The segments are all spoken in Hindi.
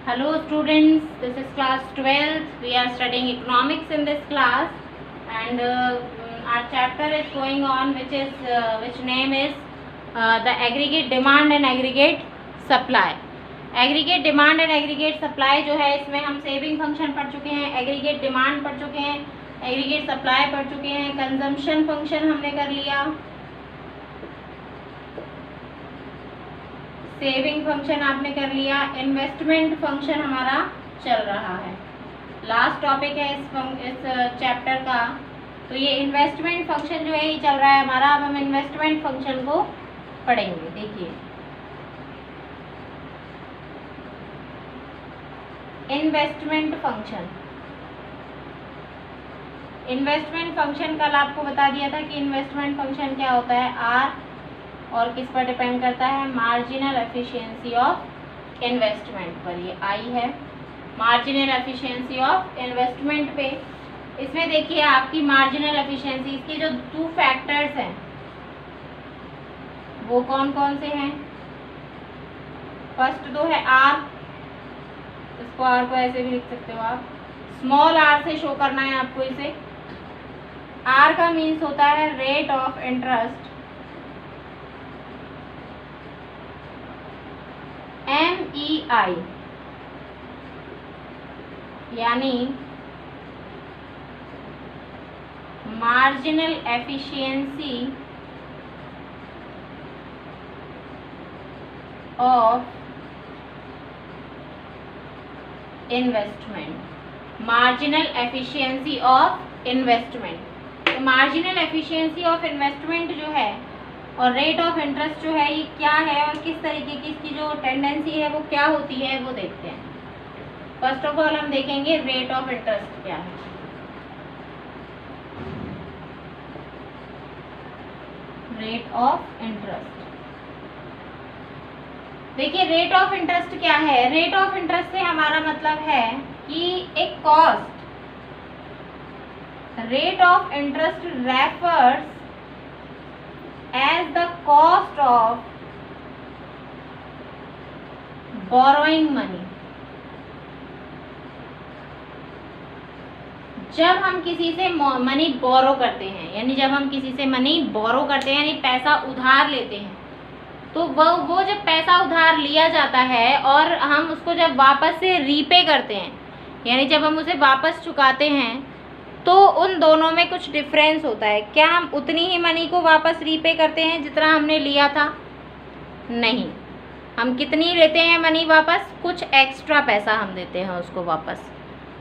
Hello students, this is class 12th. We are studying economics in this class, and our chapter is going on, which name is the aggregate demand and aggregate supply. Aggregate demand and aggregate supply जो है, इसमें हम सेविंग फंक्शन पढ़ चुके हैं, एग्रीगेट डिमांड पढ़ चुके हैं, एग्रीगेट सप्लाई पढ़ चुके हैं, कंजम्पशन फंक्शन हमने कर लिया, सेविंग फंक्शन आपने कर लिया, इन्वेस्टमेंट फंक्शन हमारा चल रहा है। लास्ट टॉपिक है इस चैप्टर का, तो ये इन्वेस्टमेंट फंक्शन जो है ये चल रहा है हमारा। अब हम इन्वेस्टमेंट फंक्शन को पढ़ेंगे। देखिए, इन्वेस्टमेंट फंक्शन, इन्वेस्टमेंट फंक्शन कल आपको बता दिया था कि इन्वेस्टमेंट फंक्शन क्या होता है। आर और किस पर डिपेंड करता है? मार्जिनल एफिशिएंसी ऑफ इन्वेस्टमेंट पर। ये आई है मार्जिनल एफिशिएंसी ऑफ इन्वेस्टमेंट पे। इसमें देखिए आपकी मार्जिनल एफिशिएंसी, इसके जो 2 फैक्टर्स हैं वो कौन कौन से हैं? फर्स्ट तो है आर, इसको आर को ऐसे भी लिख सकते हो आप, स्मॉल आर से शो करना है आपको इसे। आर का मीन्स होता है रेट ऑफ इंटरेस्ट, MEI, यानी marginal efficiency of investment. Marginal efficiency of investment, तो मार्जिनल एफिशिएंसी ऑफ इन्वेस्टमेंट जो है और रेट ऑफ इंटरेस्ट जो है, ये क्या है और किस तरीके की इसकी जो टेंडेंसी है वो क्या होती है वो देखते हैं। फर्स्ट ऑफ ऑल हम देखेंगे रेट ऑफ इंटरेस्ट क्या है। रेट ऑफ इंटरेस्ट, देखिए रेट ऑफ इंटरेस्ट क्या है। रेट ऑफ इंटरेस्ट से हमारा मतलब है कि एक cost, rate of interest refers as the cost of borrowing money। जब हम किसी से मनी बोरो करते हैं, यानी जब हम किसी से मनी बोरो करते हैं, यानी पैसा उधार लेते हैं, तो वो जब पैसा उधार लिया जाता है और हम उसको जब वापस से रीपे करते हैं, यानी जब हम उसे वापस चुकाते हैं, तो उन दोनों में कुछ डिफरेंस होता है। क्या हम उतनी ही मनी को वापस रीपे करते हैं जितना हमने लिया था? नहीं, हम कितनी लेते हैं मनी वापस? कुछ एक्स्ट्रा पैसा हम देते हैं उसको वापस।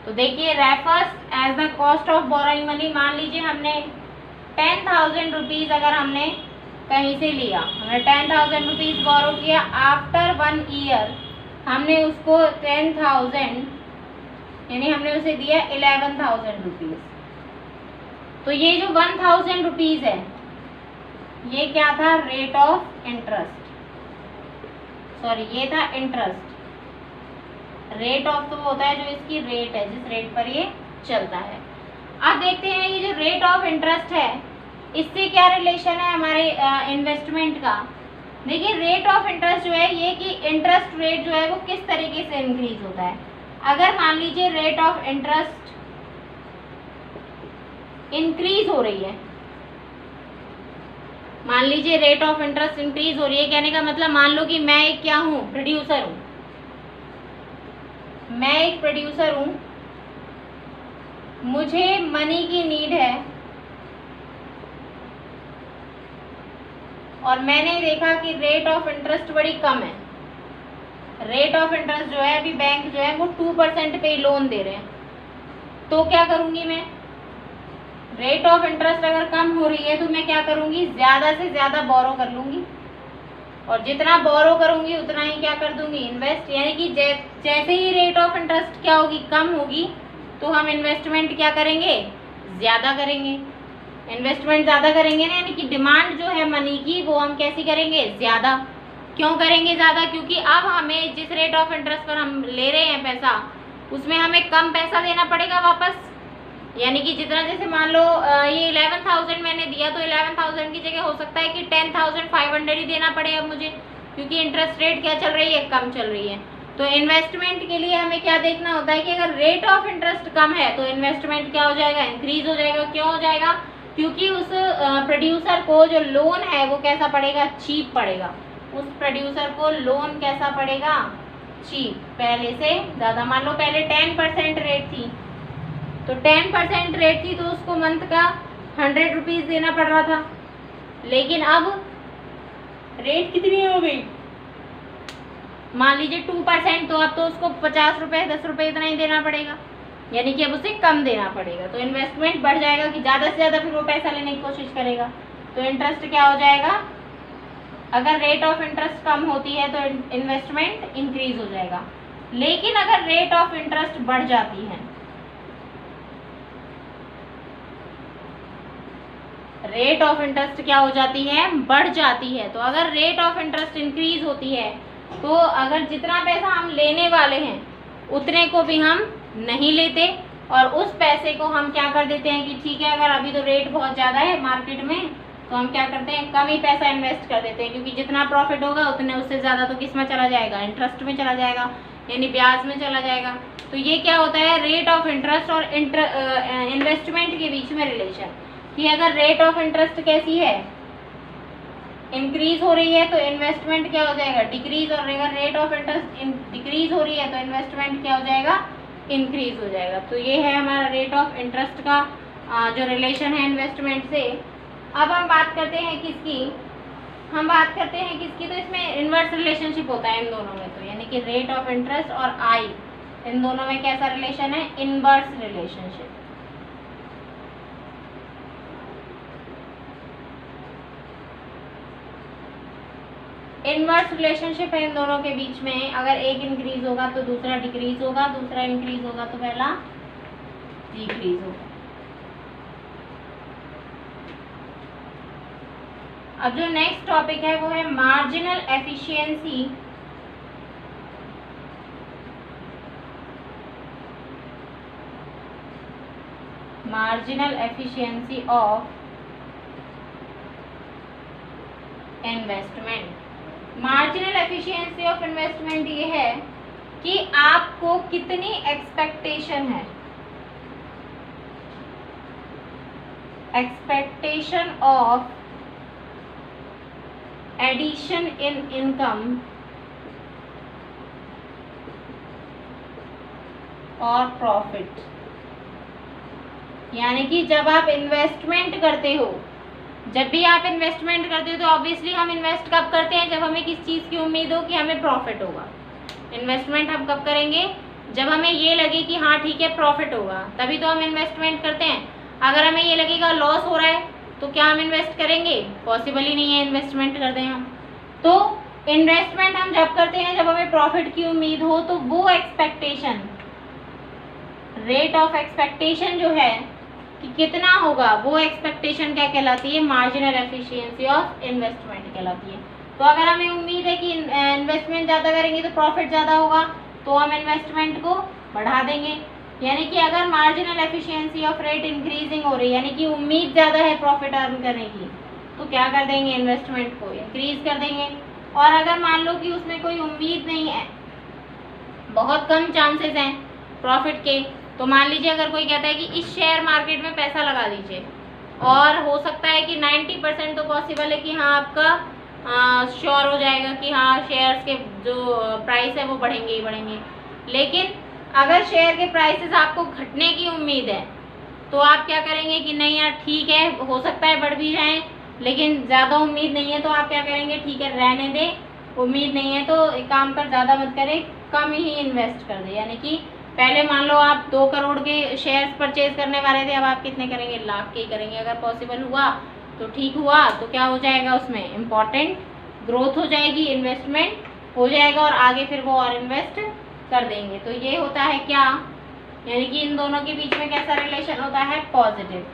तो देखिए, refers as the cost of borrowing money. मान लीजिए हमने 10,000 रुपीज़ अगर हमने कहीं से लिया, हमने 10,000 रुपीज़ बोरो किया, आफ्टर 1 ईयर हमने उसको 10,000, यानी हमने उसे दिया 11,000 रुपीज़। तो ये जो 1,000 रुपीज़ है ये क्या था? रेट ऑफ इंटरेस्ट, सॉरी ये था इंटरेस्ट। रेट ऑफ तो होता है जो इसकी रेट है, जिस रेट पर ये चलता है। अब देखते हैं ये जो रेट ऑफ इंटरेस्ट है इससे क्या रिलेशन है हमारे इन्वेस्टमेंट का। देखिए, रेट ऑफ इंटरेस्ट जो है ये कि इंटरेस्ट रेट जो है वो किस तरीके से इंक्रीज होता है। अगर मान लीजिए रेट ऑफ इंटरेस्ट इंक्रीज हो रही है, मान लीजिए रेट ऑफ इंटरेस्ट इंक्रीज हो रही है, कहने का मतलब मान लो कि मैं एक क्या हूं? प्रोड्यूसर हूं। मैं एक प्रोड्यूसर हूं, मुझे मनी की नीड है और मैंने देखा कि रेट ऑफ इंटरेस्ट बड़ी कम है। रेट ऑफ इंटरेस्ट जो है अभी बैंक जो है वो 2% पे लोन दे रहे हैं, तो क्या करूंगी मैं? रेट ऑफ इंटरेस्ट अगर कम हो रही है तो मैं क्या करूंगी? ज़्यादा से ज़्यादा बोरो कर लूंगी, और जितना बोरो करूंगी उतना ही क्या कर दूंगी? इन्वेस्ट। यानी कि जैसे ही रेट ऑफ इंटरेस्ट क्या होगी? कम होगी, तो हम इन्वेस्टमेंट क्या करेंगे? ज़्यादा करेंगे। इन्वेस्टमेंट ज़्यादा करेंगे ना, यानी कि डिमांड जो है मनी की वो हम कैसी करेंगे? ज़्यादा। क्यों करेंगे ज़्यादा? क्योंकि अब हमें जिस रेट ऑफ इंटरेस्ट पर हम ले रहे हैं पैसा, उसमें हमें कम पैसा देना पड़ेगा वापस। यानी कि जितना, जैसे मान लो ये 11,000 मैंने दिया, तो 11,000 की जगह हो सकता है कि 10,500 ही देना पड़े अब मुझे, क्योंकि इंटरेस्ट रेट क्या चल रही है? कम चल रही है। तो इन्वेस्टमेंट के लिए हमें क्या देखना होता है कि अगर रेट ऑफ इंटरेस्ट कम है तो इन्वेस्टमेंट क्या हो जाएगा, इंक्रीज हो जाएगा। क्यों हो जाएगा, क्योंकि उस प्रोड्यूसर को जो लोन है वो कैसा पड़ेगा, चीप पड़ेगा। उस प्रोड्यूसर को लोन कैसा पड़ेगा, चीप, पहले से ज़्यादा। मान लो पहले 10% रेट थी, तो 10% रेट थी तो उसको मंथ का 100 रुपीज़ देना पड़ रहा था, लेकिन अब रेट कितनी हो गई, मान लीजिए 2%, तो अब तो उसको 50 रुपये 10 रुपये इतना ही देना पड़ेगा, यानी कि अब उसे कम देना पड़ेगा। तो इन्वेस्टमेंट बढ़ जाएगा कि ज़्यादा से ज़्यादा फिर वो पैसा लेने की कोशिश करेगा। तो इंटरेस्ट क्या हो जाएगा, अगर रेट ऑफ इंटरेस्ट कम होती है तो इन्वेस्टमेंट इंक्रीज हो जाएगा। लेकिन अगर रेट ऑफ इंटरेस्ट बढ़ जाती है, रेट ऑफ इंटरेस्ट क्या हो जाती है, बढ़ जाती है। तो अगर रेट ऑफ इंटरेस्ट इंक्रीज होती है तो अगर जितना पैसा हम लेने वाले हैं उतने को भी हम नहीं लेते, और उस पैसे को हम क्या कर देते हैं कि ठीक है, अगर अभी तो रेट बहुत ज़्यादा है मार्केट में, तो हम क्या करते हैं, कम ही पैसा इन्वेस्ट कर देते हैं, क्योंकि जितना प्रॉफिट होगा उतने उससे ज़्यादा तो किस में चला जाएगा, इंटरेस्ट में चला जाएगा, यानी ब्याज में चला जाएगा। तो ये क्या होता है, रेट ऑफ इंटरेस्ट और इन्वेस्टमेंट के बीच में रिलेशन, कि अगर रेट ऑफ इंटरेस्ट कैसी है, इंक्रीज हो रही है, तो इन्वेस्टमेंट क्या हो जाएगा, डिक्रीज, और अगर रेट ऑफ इंटरेस्ट डिक्रीज हो रही है तो इन्वेस्टमेंट क्या हो जाएगा, इंक्रीज हो जाएगा। तो ये है हमारा रेट ऑफ इंटरेस्ट का जो रिलेशन है इन्वेस्टमेंट से। अब हम बात करते हैं किसकी, हम बात करते हैं किसकी, तो इसमें इनवर्स रिलेशनशिप होता है इन दोनों में, तो यानी कि रेट ऑफ इंटरेस्ट और आई, इन दोनों में कैसा रिलेशन है, इनवर्स रिलेशनशिप। इनवर्स रिलेशनशिप है इन दोनों के बीच में। अगर एक इंक्रीज होगा तो दूसरा डिक्रीज होगा, दूसरा इंक्रीज होगा तो पहला डिक्रीज होगा। अब जो नेक्स्ट टॉपिक है वो है marginal efficiency of investment. Marginal efficiency of investment ये है कि आपको कितनी एक्सपेक्टेशन है, expectation of addition in income और प्रॉफिट। यानी कि जब आप इन्वेस्टमेंट करते हो, जब भी आप इन्वेस्टमेंट करते हो तो ऑब्वियसली हम इन्वेस्ट कब करते हैं, जब हमें किस चीज़ की उम्मीद हो कि हमें प्रॉफिट होगा। इन्वेस्टमेंट हम कब करेंगे, जब हमें ये लगे कि हाँ ठीक है प्रॉफिट होगा, तभी तो हम इन्वेस्टमेंट करते हैं। अगर हमें ये लगेगा लॉस हो रहा है तो क्या हम इन्वेस्ट करेंगे, पॉसिबल ही नहीं है इन्वेस्टमेंट कर दें हम। तो इन्वेस्टमेंट हम जब करते हैं जब हमें प्रॉफिट की उम्मीद हो, तो वो एक्सपेक्टेशन, रेट ऑफ एक्सपेक्टेशन जो है कि कितना होगा, वो एक्सपेक्टेशन क्या कहलाती है, मार्जिनल एफिशिएंसी ऑफ इन्वेस्टमेंट कहलाती है। तो अगर हमें उम्मीद है कि इन्वेस्टमेंट ज़्यादा करेंगे तो प्रॉफिट ज़्यादा होगा, तो हम इन्वेस्टमेंट को बढ़ा देंगे। यानी कि अगर marginal efficiency of rate increasing हो रही है, यानी कि उम्मीद ज़्यादा है प्रॉफिट अर्न करने की, तो क्या कर देंगे, इन्वेस्टमेंट को इंक्रीज कर देंगे। और अगर मान लो कि उसमें कोई उम्मीद नहीं है, बहुत कम चांसेस हैं प्रॉफिट के, तो मान लीजिए अगर कोई कहता है कि इस शेयर मार्केट में पैसा लगा दीजिए, और हो सकता है कि 90% तो पॉसिबल है कि हाँ आपका श्योर हो जाएगा कि हाँ शेयर्स के जो प्राइस है वो बढ़ेंगे ही बढ़ेंगे। लेकिन अगर शेयर के प्राइसेस आपको घटने की उम्मीद है, तो आप क्या करेंगे कि नहीं यार ठीक है, हो सकता है बढ़ भी जाएं, लेकिन ज़्यादा उम्मीद नहीं है, तो आप क्या करेंगे, ठीक है रहने दें, उम्मीद नहीं है तो एक काम कर, ज़्यादा मत करें, कम ही इन्वेस्ट कर दे। यानी कि पहले मान लो आप 2 करोड़ के शेयर्स परचेज करने वाले थे, अब आप कितने करेंगे, लाख के ही करेंगे। अगर पॉसिबल हुआ तो ठीक हुआ, तो क्या हो जाएगा, उसमें इम्पॉर्टेंट ग्रोथ हो जाएगी, इन्वेस्टमेंट हो जाएगा, और आगे फिर वो और इन्वेस्ट कर देंगे। तो ये होता है क्या, यानी कि इन दोनों के बीच में कैसा रिलेशन होता है, पॉजिटिव,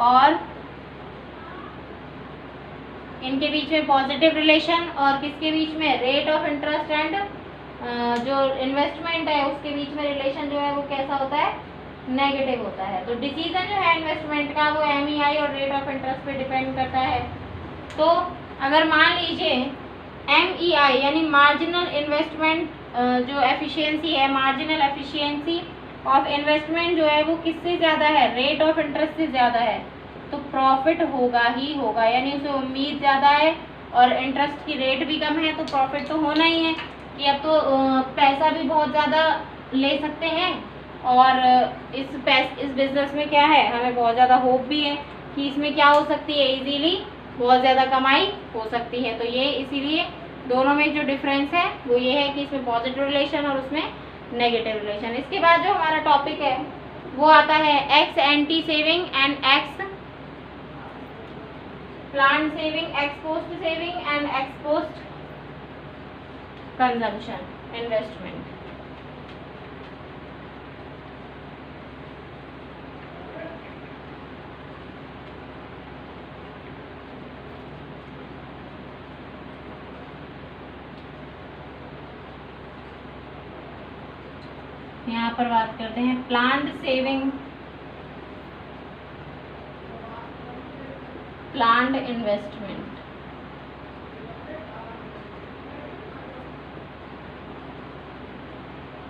और इनके बीच में पॉजिटिव रिलेशन, और किसके बीच में, रेट ऑफ इंटरेस्ट एंड जो इन्वेस्टमेंट है उसके बीच में रिलेशन जो है वो कैसा होता है, नेगेटिव होता है। तो डिसीजन जो है इन्वेस्टमेंट का वो MEI और रेट ऑफ इंटरेस्ट पे डिपेंड करता है। तो अगर मान लीजिए MEI यानी मार्जिनल इन्वेस्टमेंट जो एफिशिएंसी है, मार्जिनल एफिशिएंसी ऑफ इन्वेस्टमेंट जो है वो किससे ज़्यादा है, रेट ऑफ इंटरेस्ट से ज़्यादा है, तो प्रॉफिट होगा ही होगा। यानी उसे उम्मीद ज़्यादा है और इंटरेस्ट की रेट भी कम है, तो प्रॉफिट तो होना ही है कि अब तो पैसा भी बहुत ज़्यादा ले सकते हैं। और इस बिज़नेस में क्या है, हमें बहुत ज़्यादा होप भी है कि इसमें क्या हो सकती है, इजीली बहुत ज़्यादा कमाई हो सकती है। तो ये इसीलिए दोनों में जो डिफरेंस है वो ये है कि इसमें पॉजिटिव रिलेशन और उसमें नेगेटिव रिलेशन। इसके बाद जो हमारा टॉपिक है वो आता है x anti saving and x plant saving, x post saving and x post consumption investment. यहाँ पर बात करते हैं प्लांट सेविंग, प्लांट इन्वेस्टमेंट।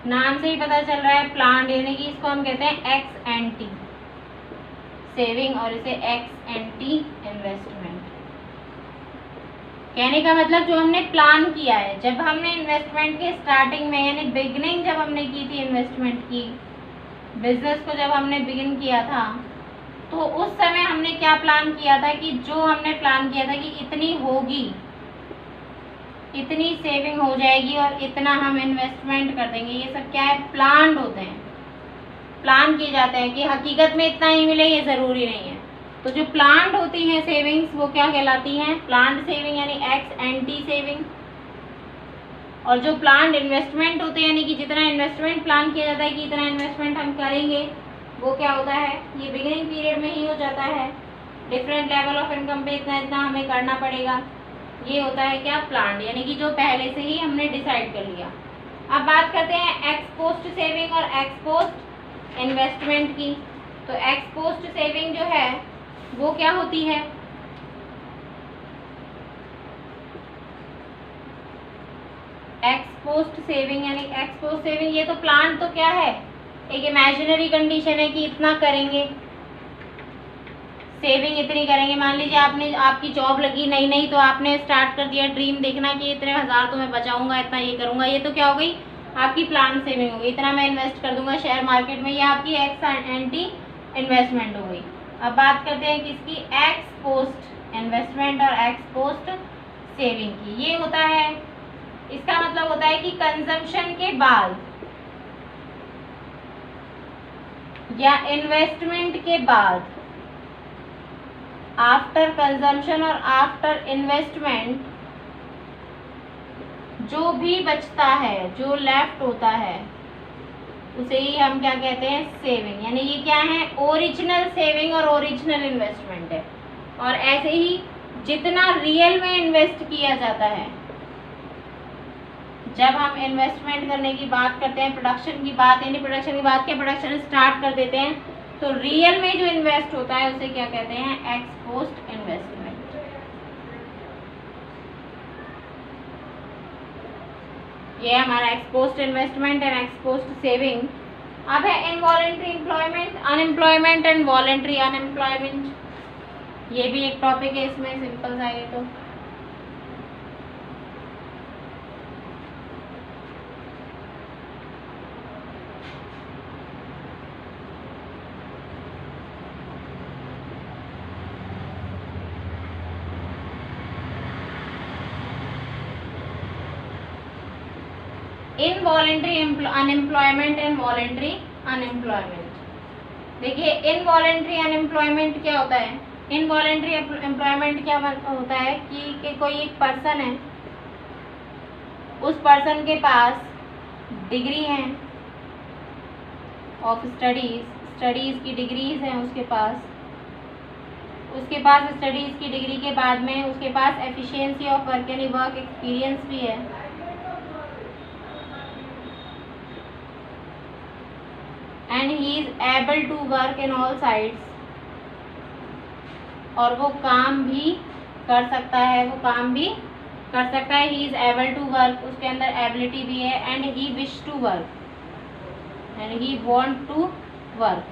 नाम से ही पता चल रहा है प्लांट, यानी कि इसको हम कहते हैं एक्स एंटी सेविंग और इसे एक्स एंटी इन्वेस्टमेंट। कहने का मतलब जो हमने प्लान किया है, जब हमने इन्वेस्टमेंट के स्टार्टिंग में यानी बिगनिंग जब हमने की थी इन्वेस्टमेंट की, बिजनेस को जब हमने बिगिन किया था, तो उस समय हमने क्या प्लान किया था कि जो हमने प्लान किया था कि इतनी होगी, इतनी सेविंग हो जाएगी और इतना हम इन्वेस्टमेंट कर देंगे। ये सब क्या है, प्लान होते हैं, प्लान किए जाते हैं कि हकीकत में इतना ही मिले ये ज़रूरी नहीं है। तो जो प्लान्ड होती हैं सेविंग्स वो क्या कहलाती हैं, प्लान्ड सेविंग यानी एक्स एंटी सेविंग। और जो प्लान्ड इन्वेस्टमेंट होते हैं यानी कि जितना इन्वेस्टमेंट प्लान किया जाता है कि इतना इन्वेस्टमेंट हम करेंगे, वो क्या होता है, ये बिगिनिंग पीरियड में ही हो जाता है, डिफरेंट लेवल ऑफ इनकम पे इतना इतना हमें करना पड़ेगा। ये होता है क्या, प्लान्ड, यानी कि जो पहले से ही हमने डिसाइड कर लिया। अब बात करते हैं एक्स पोस्ट सेविंग और एक्स पोस्ट इन्वेस्टमेंट की। तो एक्स पोस्ट सेविंग जो है वो क्या होती है, एक्स पोस्ट सेविंग यानी एक्स पोस्ट सेविंग, ये तो प्लान तो क्या है, एक इमेजिनरी कंडीशन है कि इतना करेंगे, सेविंग इतनी करेंगे। मान लीजिए आपकी जॉब लगी नई नई, तो आपने स्टार्ट कर दिया ड्रीम देखना कि इतने हज़ार तो मैं बचाऊंगा, इतना ये करूंगा, ये तो क्या हो गई, आपकी प्लान सेविंग हो गई, इतना मैं इन्वेस्ट कर दूंगा शेयर मार्केट में, ये आपकी एक्स एंटी इन्वेस्टमेंट हो गई। अब बात करते हैं किसकी, एक्स पोस्ट इन्वेस्टमेंट और एक्स पोस्ट सेविंग की। ये होता है, इसका मतलब होता है कि कंजम्पशन के बाद या इन्वेस्टमेंट के बाद, आफ्टर कंजम्पशन और आफ्टर इन्वेस्टमेंट जो भी बचता है, जो लेफ्ट होता है, उसे ही हम क्या कहते हैं, सेविंग। यानी ये क्या है, ओरिजिनल सेविंग और ओरिजिनल इन्वेस्टमेंट है। और ऐसे ही जितना रियल में इन्वेस्ट किया जाता है, जब हम इन्वेस्टमेंट करने की बात करते हैं, प्रोडक्शन की बात, यानी प्रोडक्शन की बात क्या, प्रोडक्शन स्टार्ट कर देते हैं, तो रियल में जो इन्वेस्ट होता है उसे क्या कहते हैं, एक्स पोस्ट इन्वेस्टमेंट। ये हमारा ex post investment and ex post saving. अब है involuntary employment, unemployment and voluntary unemployment. ये भी एक टॉपिक है इसमें, सिंपल सा ये तो। Involuntary unemployment and voluntary unemployment. देखिए इनवॉलेंट्री अनएम्प्लॉयमेंट क्या होता है, इनवॉलेंट्री एम्प्लॉयमेंट क्या होता है कि कोई एक पर्सन है, उस पर्सन के पास डिग्री है ऑफ स्टडीज़ की डिग्रीज हैं उसके पास स्टडीज़ की डिग्री के बाद में उसके पास एफिशिएंसी ऑफ वर्क यानी वर्क एक्सपीरियंस भी है, and he is able to work in all sides, और वो काम भी कर सकता है, वो काम भी कर सकता है, he is able to work, उसके अंदर एबिलिटी भी है, and he wish to work, and he want to work,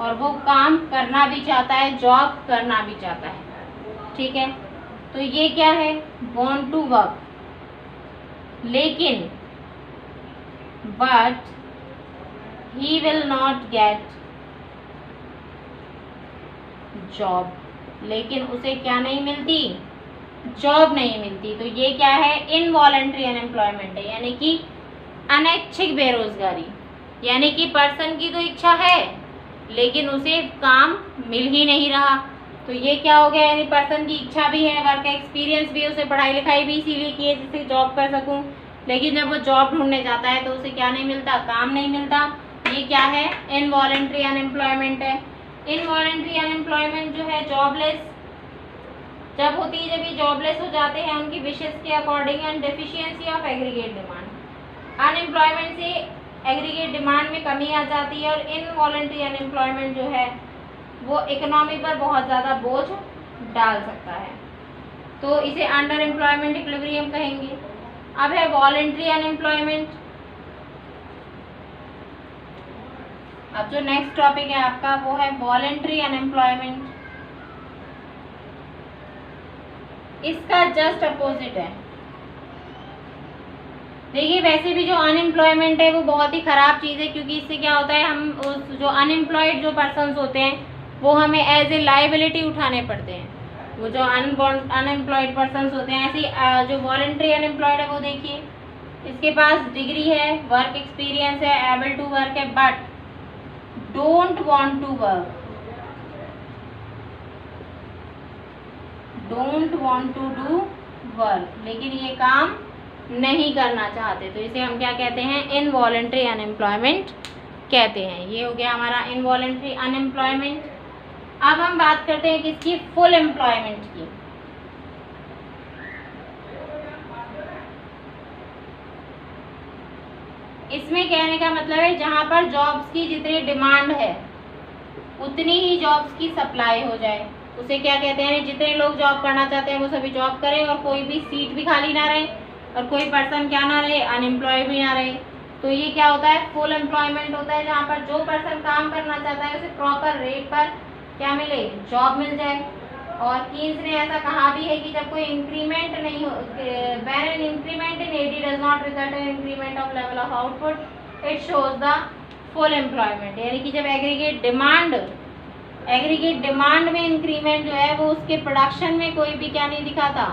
और वो काम करना भी चाहता है, जॉब करना भी चाहता है। ठीक है, तो ये क्या है, वांट टू वर्क, लेकिन but he will not get job, लेकिन उसे क्या नहीं मिलती, जॉब नहीं मिलती। तो ये क्या है, इनवॉलंटरी अनएम्प्लॉयमेंट है, यानी कि अनैच्छिक बेरोजगारी, यानी कि पर्सन की तो इच्छा है लेकिन उसे काम मिल ही नहीं रहा। तो ये क्या हो गया, यानी पर्सन की इच्छा भी है, वर्क एक्सपीरियंस भी है, उसे पढ़ाई लिखाई भी इसीलिए की है जिससे जॉब कर सकूं, लेकिन जब वो जॉब ढूंढने जाता है तो उसे क्या नहीं मिलता, काम नहीं मिलता। ये क्या है, इनवॉलंटरी अनएम्प्लॉयमेंट है। इनवॉलंटरी अनएम्प्लॉयमेंट जो है जॉबलेस जब होती है, जब ये जॉबलेस हो जाते हैं उनकी विशेष के according, and deficiency of aggregate demand, unemployment से एग्रीगेट डिमांड में कमी आ जाती है, और इनवॉलंटरी अनएम्प्लॉयमेंट जो है वो इकोनॉमी पर बहुत ज़्यादा बोझ डाल सकता है, तो इसे अंडर एम्प्लॉयमेंट इक्विलिब्रियम कहेंगे। अब है वॉलंटरी अनएम्प्लॉयमेंट। अब जो नेक्स्ट टॉपिक है आपका वो है वॉलंटरी अनएम्प्लॉयमेंट। इसका जस्ट अपोजिट है। देखिए, वैसे भी जो अनएम्प्लॉयमेंट है वो बहुत ही ख़राब चीज़ है, क्योंकि इससे क्या होता है, हम उस जो अनएम्प्लॉयड जो पर्सन्स होते हैं वो हमें एज ए लाइबिलिटी उठाने पड़ते हैं। वो जो अनएम्प्लॉयड पर्सन्स होते हैं, ऐसे जो वॉलंटरी अनएम्प्लॉयड है वो देखिए, इसके पास डिग्री है, वर्क एक्सपीरियंस है, एबल टू वर्क है, but don't want to work, don't want to do work, लेकिन ये काम नहीं करना चाहते, तो इसे हम क्या कहते हैं, इनवॉलंटरी अनएम्प्लॉयमेंट कहते हैं। ये हो गया हमारा इनवॉलंटरी अनएम्प्लॉयमेंट। अब हम बात करते हैं किसकी, फुल एम्प्लॉयमेंट की। इसमें कहने का मतलब है जहां पर जॉब्स की जितनी डिमांड है उतनी ही जॉब्स की सप्लाई हो जाए, उसे क्या कहते हैं, जितने लोग जॉब करना चाहते हैं वो सभी जॉब करें, और कोई भी सीट भी खाली ना रहे, और कोई पर्सन क्या ना रहे, अनएम्प्लॉयड भी ना रहे। तो ये क्या होता है, फुल एम्प्लॉयमेंट होता है, जहाँ पर जो पर्सन काम करना चाहता है उसे प्रॉपर रेट पर क्या मिले, जॉब मिल जाए। और कीन्स ने ऐसा कहा भी है कि जब कोई इंक्रीमेंट नहीं हो, when an increment in AD does not result in increment of level of output, it shows the full employment, यानी कि जब एग्रीगेट डिमांड में इंक्रीमेंट जो है वो उसके प्रोडक्शन में कोई भी क्या नहीं दिखाता,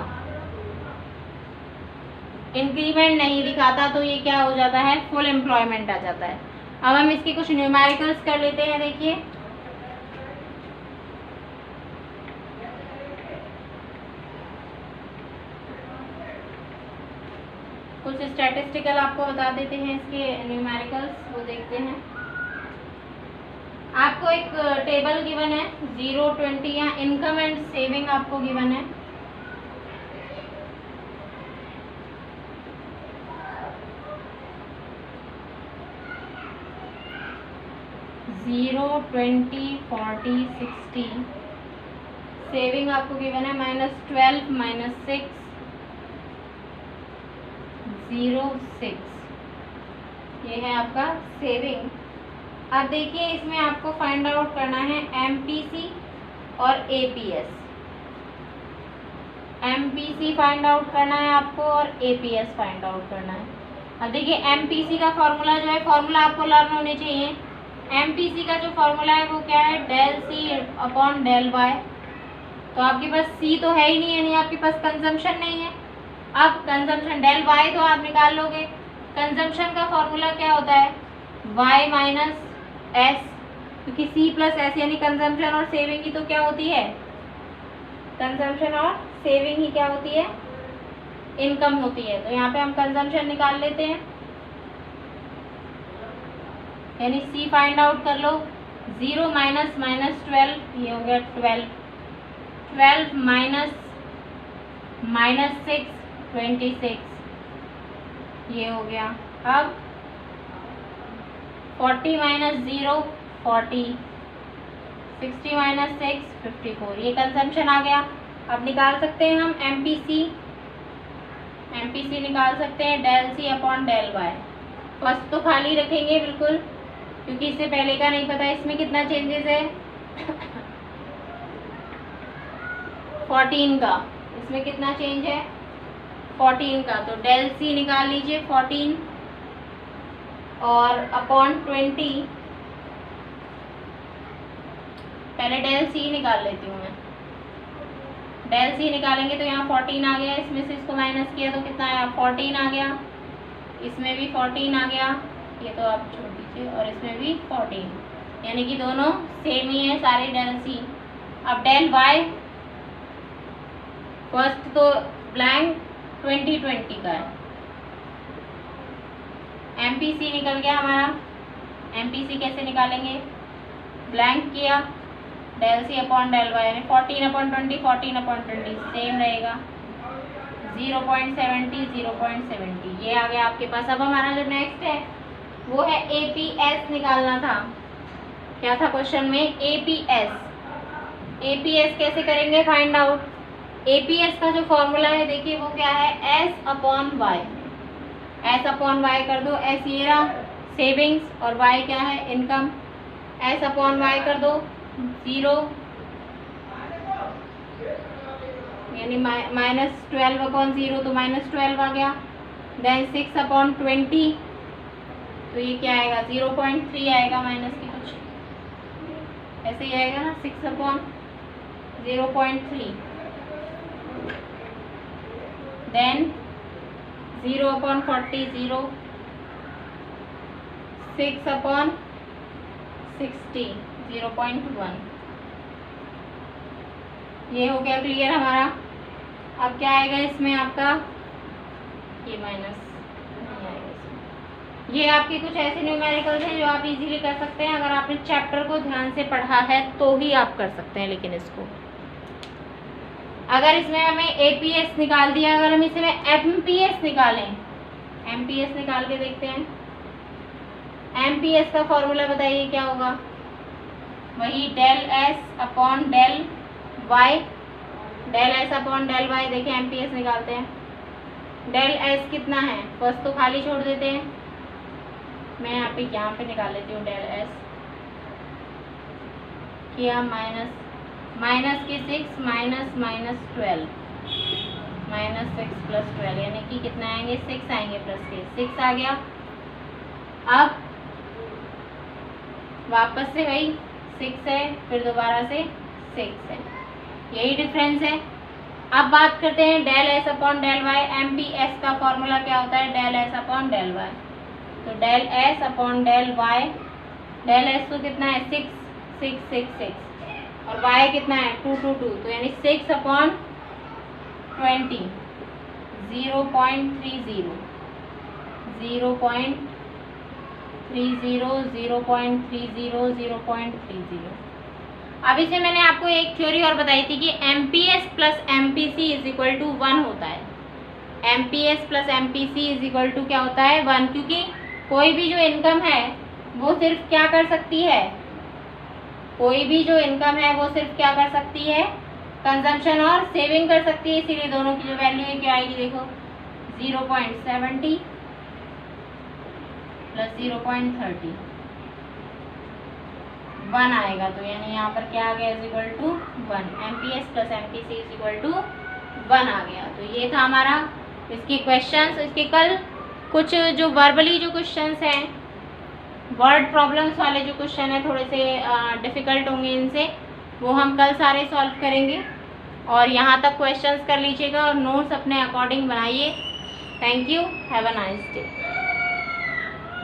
इंक्रीमेंट नहीं दिखाता, तो ये क्या हो जाता है, फुल एम्प्लॉयमेंट आ जाता है। अब हम इसके कुछ न्यूमेरिकल्स कर लेते हैं। देखिए, कुछ स्टैटिस्टिकल आपको बता देते हैं, इसके न्यूमेरिकल्स वो देखते हैं। आपको एक टेबल गिवन है, 0, 20 या इनकम एंड सेविंग आपको गिवन है। जीरो, 20, 40, 60, सेविंग आपको गिवन है -12, -6, 0, 6, ये है आपका सेविंग। अब देखिए, इसमें आपको फाइंड आउट करना है एमपीसी और एपीएस। एमपीसी फाइंड आउट करना है आपको और एपीएस फाइंड आउट करना है। अब देखिए, एमपीसी का फॉर्मूला जो है, फॉर्मूला आपको लर्न होने चाहिए। एमपीसी का जो फॉर्मूला है वो क्या है, del C upon del Y. तो आपके पास सी तो है ही नहीं, यानी आपके पास कंजम्पशन नहीं है। अब कंजम्पशन डेल वाई तो आप निकाल लोगे। कंजम्पशन का फॉर्मूला क्या होता है, वाई माइनस एस, क्योंकि सी प्लस एस यानी कंजम्पशन और सेविंग की तो क्या होती है, कंजम्पशन और सेविंग ही क्या होती है, इनकम होती है। तो यहाँ पे हम कंजम्पशन निकाल लेते हैं, यानी सी फाइंड आउट कर लो। 0 माइनस -12, ये हो गया 12, 12 माइनस -6, 26, ये हो गया। अब 40 माइनस 0, 40, 60 माइनस 6, 54, ये कंजम्पशन आ गया। अब निकाल सकते हैं हम एमपीसी। MPC निकाल सकते हैं del C upon del Y. First तो खाली रखेंगे बिल्कुल, क्योंकि इससे पहले का नहीं पता इसमें कितना चेंजेस है 14 का, इसमें कितना चेंज है 14 का, तो डेल सी निकाल लीजिए 14 और अपॉन 20। पहले डेल सी निकाल लेती हूँ मैं। डेल सी निकालेंगे तो यहाँ 14 आ गया, इसमें से इसको माइनस किया तो कितना आया 14 आ गया, इसमें भी 14 आ गया, ये तो आप छोड़ दीजिए, और इसमें भी 14, यानी कि दोनों सेम ही है सारे डेल सी। अब डेल वाई फर्स्ट तो ब्लैंक 2020 का है, MPC निकल गया हमारा। MPC कैसे निकालेंगे, ब्लैंक किया del C upon del Y, यानी 14 अपॉन 20 14 अपॉन 20 सेम रहेगा 0.70 0.70, ये आ गया आपके पास। अब हमारा जो नेक्स्ट है वो है APS निकालना था। क्या था क्वेश्चन में, APS। APS कैसे करेंगे फाइंड आउट। APS का जो फॉर्मूला है देखिए वो क्या है, S upon Y. S upon Y कर दो, S ये रहा सेविंग्स और Y क्या है इनकम, S अपॉन वाई कर दो 0, यानी -12 अपॉन 0 तो -12 आ गया। देन 6 अपॉन 20 तो ये क्या आएगा 0.3 आएगा, माइनस की कुछ ऐसे ही आएगा ना, 6 अपॉन 0.3। Then 0 upon 40 0, 6 upon 60 0.1। ये हो गया क्लियर हमारा। अब क्या आएगा इसमें आपका, ये माइनस नहीं आएगा इसमें। ये आपके कुछ ऐसे न्यूमेरिकल्स हैं जो आप इजीली कर सकते हैं, अगर आपने चैप्टर को ध्यान से पढ़ा है तो ही आप कर सकते हैं। लेकिन इसको अगर इसमें हमें APS निकाल दिया, अगर हम इसमें MPS निकालें, MPS निकाल के देखते हैं। MPS का फॉर्मूला बताइए क्या होगा, वही del S upon del Y, del S upon del Y. देखिए MPS निकालते हैं, डेल S कितना है, फर्स्ट तो खाली छोड़ देते हैं, मैं यहाँ पे निकाल लेती हूँ डेल S किया माइनस की 6 माइनस -12 -6 + 12, यानी कि कितना आएंगे 6 आएंगे प्लस के 6 आ गया। अब वापस से वही 6 है, फिर दोबारा से 6 है, यही डिफरेंस है। अब बात करते हैं del S upon del Y. MPS का फॉर्मूला क्या होता है, del S upon del Y. तो del S upon del Y, del S तो कितना है 6 6 6 6 और y कितना है 2 2 2, तो यानी 6 अपॉन 20 0.30 0.30 0.30 अब इसे मैंने आपको एक थ्योरी और बताई थी कि MPS plus MPC is equal to 1 होता है। MPS plus MPC is equal to क्या होता है 1, क्योंकि कोई भी जो इनकम है वो सिर्फ क्या कर सकती है, कोई भी जो इनकम है वो सिर्फ क्या कर सकती है, कंजम्पशन और सेविंग कर सकती है। इसीलिए दोनों की जो वैल्यू है क्या आएगी, देखो 0.70 प्लस 0.30 1 आएगा, तो यानी यहाँ पर क्या आ गया is equal to 1। MPS plus MPC is equal to 1 आ गया। तो ये था हमारा इसके क्वेश्चंस। इसके कल कुछ जो वर्बली जो क्वेश्चंस हैं, वर्ड प्रॉब्लम्स वाले जो क्वेश्चन है थोड़े से डिफ़िकल्ट होंगे, इनसे वो हम कल सारे सॉल्व करेंगे। और यहाँ तक क्वेश्चंस कर लीजिएगा और नोट्स अपने अकॉर्डिंग बनाइए। Thank you, have a nice day.